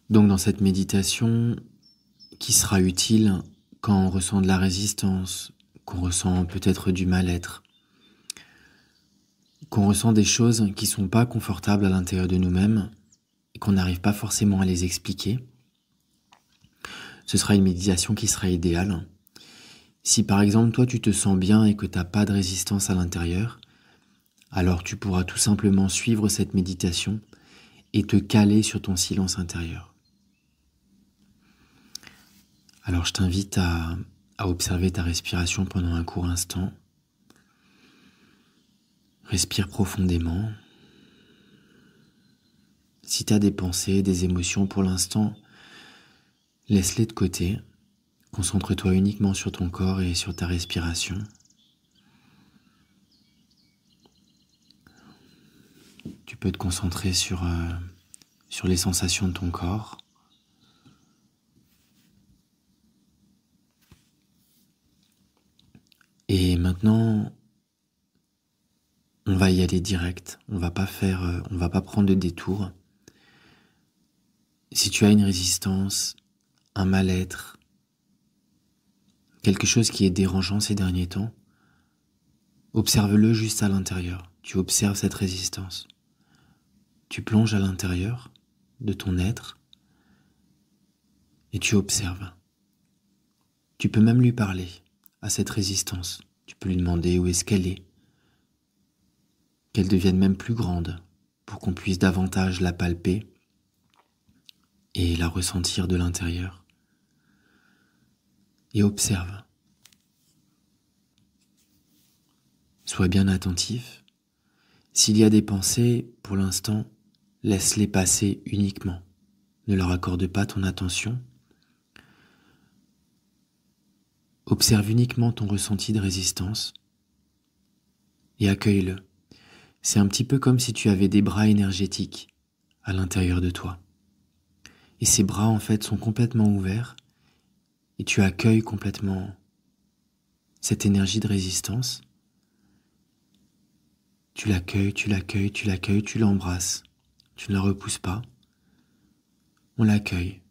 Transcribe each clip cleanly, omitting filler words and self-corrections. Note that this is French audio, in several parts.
Donc dans cette méditation, qui sera utile quand on ressent de la résistance, qu'on ressent peut-être du mal-être, qu'on ressent des choses qui sont pas confortables à l'intérieur de nous-mêmes et qu'on n'arrive pas forcément à les expliquer, ce sera une méditation qui sera idéale. Si par exemple toi tu te sens bien et que tu n'as pas de résistance à l'intérieur, alors tu pourras tout simplement suivre cette méditation et te caler sur ton silence intérieur. Alors je t'invite à observer ta respiration pendant un court instant. Respire profondément. Si tu as des pensées, des émotions pour l'instant, laisse-les de côté. Concentre-toi uniquement sur ton corps et sur ta respiration. Tu peux te concentrer sur les sensations de ton corps. Et maintenant, on va y aller direct. On va pas prendre de détour. Si tu as une résistance, un mal-être, quelque chose qui est dérangeant ces derniers temps, observe-le juste à l'intérieur. Tu observes cette résistance. Tu plonges à l'intérieur de ton être et tu observes. Tu peux même lui parler à cette résistance. Tu peux lui demander où est-ce qu'elle devienne même plus grande pour qu'on puisse davantage la palper et la ressentir de l'intérieur. Et observe. Sois bien attentif. S'il y a des pensées, pour l'instant, laisse-les passer uniquement. Ne leur accorde pas ton attention. Observe uniquement ton ressenti de résistance et accueille-le. C'est un petit peu comme si tu avais des bras énergétiques à l'intérieur de toi. Et ces bras, en fait, sont complètement ouverts et tu accueilles complètement cette énergie de résistance. Tu l'accueilles, tu l'accueilles, tu l'accueilles, tu l'embrasses. Tu ne la repousses pas. On l'accueille.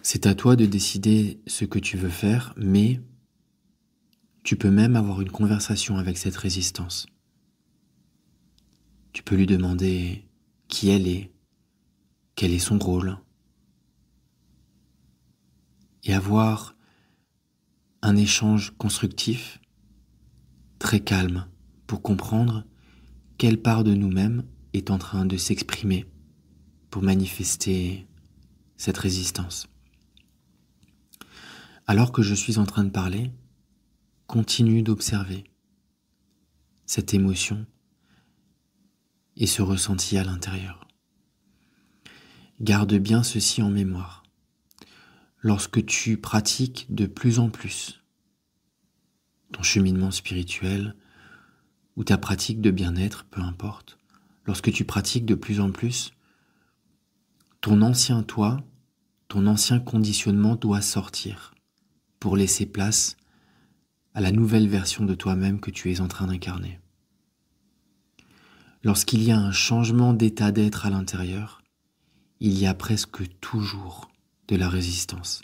C'est à toi de décider ce que tu veux faire, mais tu peux même avoir une conversation avec cette résistance. Tu peux lui demander qui elle est, quel est son rôle, et avoir un échange constructif, très calme, pour comprendre quelle part de nous-mêmes est en train de s'exprimer pour manifester cette résistance. Alors que je suis en train de parler, continue d'observer cette émotion et ce ressenti à l'intérieur. Garde bien ceci en mémoire. Lorsque tu pratiques de plus en plus ton cheminement spirituel ou ta pratique de bien-être, peu importe, lorsque tu pratiques de plus en plus, ton ancien toi, ton ancien conditionnement doit sortir pour laisser place à la nouvelle version de toi-même que tu es en train d'incarner. Lorsqu'il y a un changement d'état d'être à l'intérieur, il y a presque toujours de la résistance.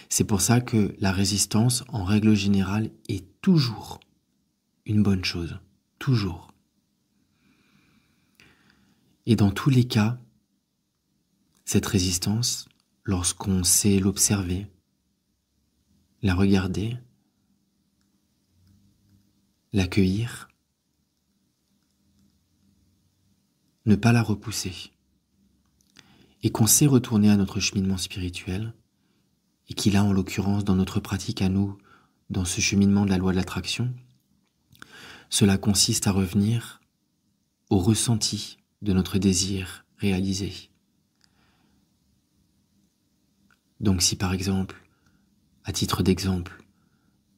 C'est pour ça que la résistance, en règle générale, est toujours une bonne chose. Toujours. Et dans tous les cas, cette résistance, lorsqu'on sait l'observer, la regarder, l'accueillir, ne pas la repousser, et qu'on sait retourner à notre cheminement spirituel, et qu'il a en l'occurrence dans notre pratique à nous, dans ce cheminement de la loi de l'attraction, cela consiste à revenir au ressenti de notre désir réalisé. Donc si par exemple, à titre d'exemple,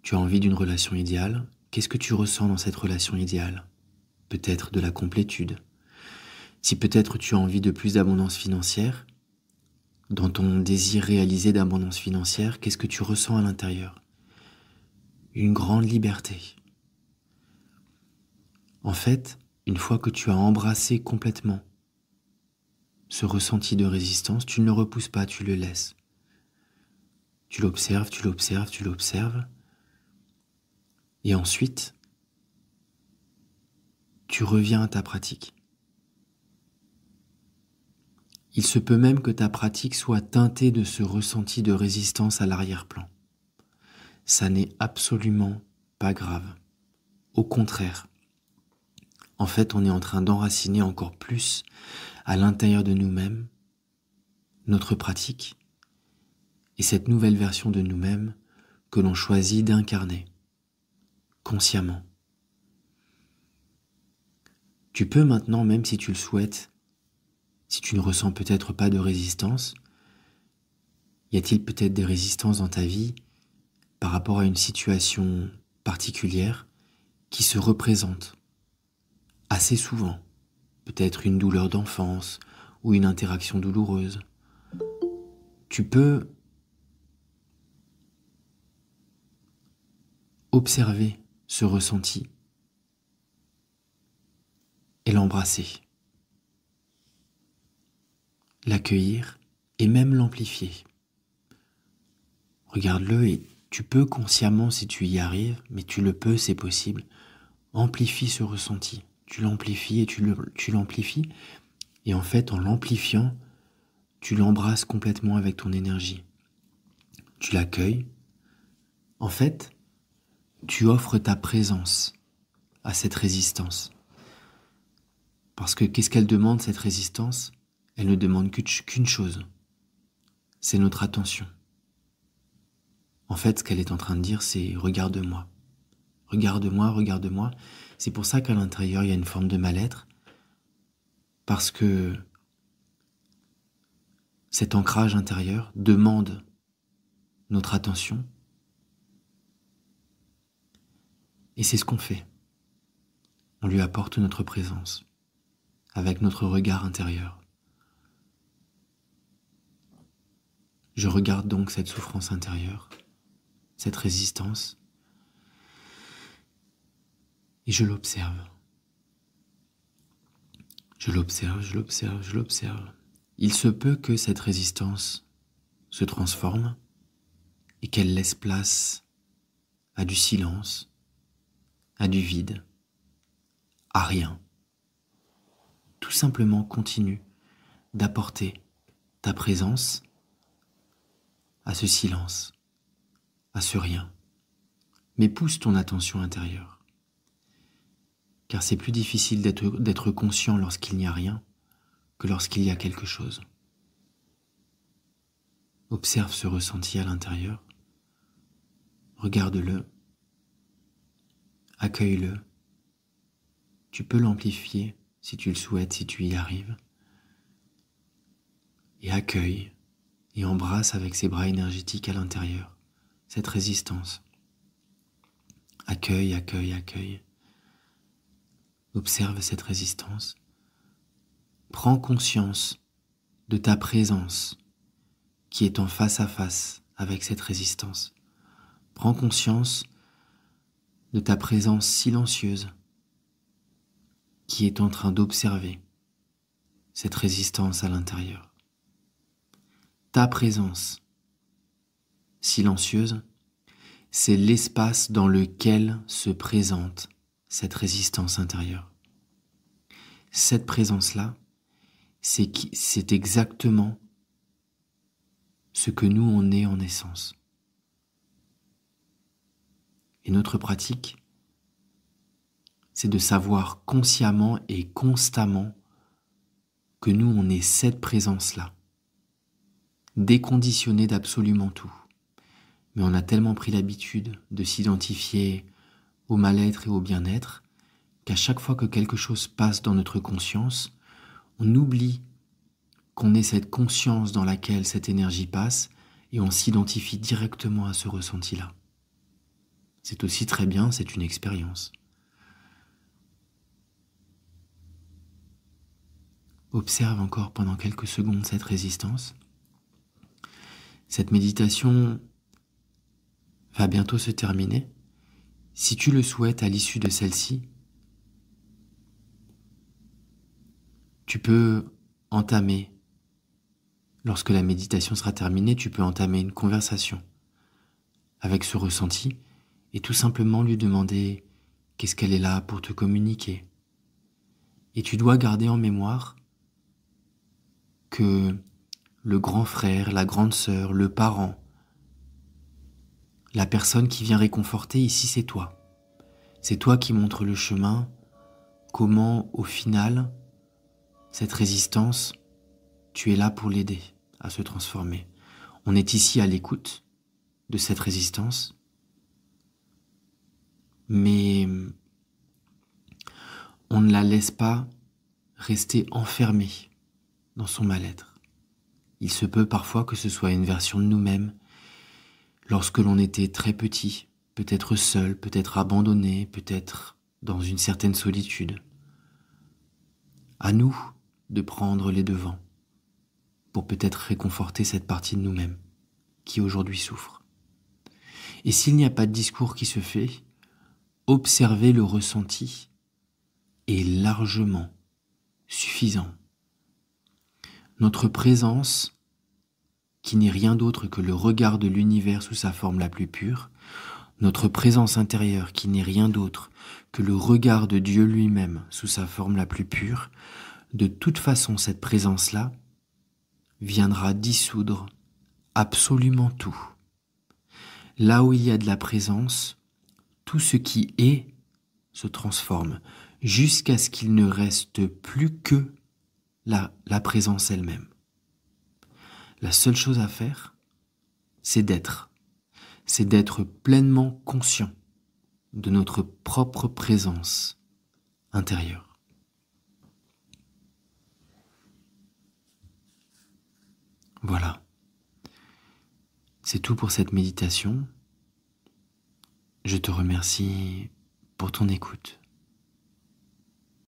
tu as envie d'une relation idéale, qu'est-ce que tu ressens dans cette relation idéale? Peut-être de la complétude. Si peut-être tu as envie de plus d'abondance financière, dans ton désir réalisé d'abondance financière, qu'est-ce que tu ressens à l'intérieur? Une grande liberté. En fait, une fois que tu as embrassé complètement ce ressenti de résistance, tu ne le repousses pas, tu le laisses. Tu l'observes, tu l'observes, tu l'observes. Et ensuite, tu reviens à ta pratique. Il se peut même que ta pratique soit teintée de ce ressenti de résistance à l'arrière-plan. Ça n'est absolument pas grave. Au contraire, en fait, on est en train d'enraciner encore plus à l'intérieur de nous-mêmes notre pratique et cette nouvelle version de nous-mêmes que l'on choisit d'incarner consciemment. Tu peux maintenant, même si tu le souhaites, si tu ne ressens peut-être pas de résistance, y a-t-il peut-être des résistances dans ta vie par rapport à une situation particulière qui se représente assez souvent, peut-être une douleur d'enfance ou une interaction douloureuse. Tu peux observer ce ressenti et l'embrasser, l'accueillir et même l'amplifier. Regarde-le et tu peux consciemment, si tu y arrives, mais tu le peux, c'est possible, amplifie ce ressenti. Tu l'amplifies et tu l'amplifies. Et en fait, en l'amplifiant, tu l'embrasses complètement avec ton énergie. Tu l'accueilles. En fait, tu offres ta présence à cette résistance. Parce que qu'est-ce qu'elle demande, cette résistance? Elle ne demande qu'une chose. C'est notre attention. En fait, ce qu'elle est en train de dire, c'est « regarde-moi ». Regarde-moi, regarde-moi. C'est pour ça qu'à l'intérieur, il y a une forme de mal-être. Parce que cet ancrage intérieur demande notre attention. Et c'est ce qu'on fait. On lui apporte notre présence, avec notre regard intérieur. Je regarde donc cette souffrance intérieure, cette résistance, et je l'observe. Je l'observe, je l'observe, je l'observe. Il se peut que cette résistance se transforme et qu'elle laisse place à du silence, à du vide, à rien. Tout simplement continue d'apporter ta présence à ce silence, à ce rien. Mais pousse ton attention intérieure. Car c'est plus difficile d'être conscient lorsqu'il n'y a rien que lorsqu'il y a quelque chose. Observe ce ressenti à l'intérieur, regarde-le, accueille-le. Tu peux l'amplifier si tu le souhaites, si tu y arrives. Et accueille et embrasse avec ses bras énergétiques à l'intérieur cette résistance. Accueille, accueille, accueille. Observe cette résistance. Prends conscience de ta présence qui est en face à face avec cette résistance. Prends conscience de ta présence silencieuse qui est en train d'observer cette résistance à l'intérieur. Ta présence silencieuse, c'est l'espace dans lequel se présente cette résistance intérieure. Cette présence-là, c'est exactement ce que nous on est en essence. Et notre pratique, c'est de savoir consciemment et constamment que nous on est cette présence-là, déconditionnée d'absolument tout. Mais on a tellement pris l'habitude de s'identifier au mal-être et au bien-être qu'à chaque fois que quelque chose passe dans notre conscience, on oublie qu'on est cette conscience dans laquelle cette énergie passe et on s'identifie directement à ce ressenti-là. C'est aussi très bien, c'est une expérience. Observe encore pendant quelques secondes cette résistance. Cette méditation va bientôt se terminer. Si tu le souhaites à l'issue de celle-ci, Tu peux entamer, lorsque la méditation sera terminée, tu peux entamer une conversation avec ce ressenti et tout simplement lui demander qu'est-ce qu'elle est là pour te communiquer. Et tu dois garder en mémoire que le grand frère, la grande sœur, le parent, la personne qui vient réconforter ici, c'est toi. C'est toi qui montres le chemin, comment au final, cette résistance, tu es là pour l'aider à se transformer. On est ici à l'écoute de cette résistance, mais on ne la laisse pas rester enfermée dans son mal-être. Il se peut parfois que ce soit une version de nous-mêmes, lorsque l'on était très petit, peut-être seul, peut-être abandonné, peut-être dans une certaine solitude. À nous de prendre les devants pour peut-être réconforter cette partie de nous-mêmes qui aujourd'hui souffre. Et s'il n'y a pas de discours qui se fait, observer le ressenti est largement suffisant. Notre présence, qui n'est rien d'autre que le regard de l'univers sous sa forme la plus pure, notre présence intérieure qui n'est rien d'autre que le regard de Dieu lui-même sous sa forme la plus pure, de toute façon cette présence-là viendra dissoudre absolument tout. Là où il y a de la présence, tout ce qui est se transforme jusqu'à ce qu'il ne reste plus que la présence elle-même. La seule chose à faire, c'est d'être pleinement conscient de notre propre présence intérieure. Voilà. C'est tout pour cette méditation. Je te remercie pour ton écoute.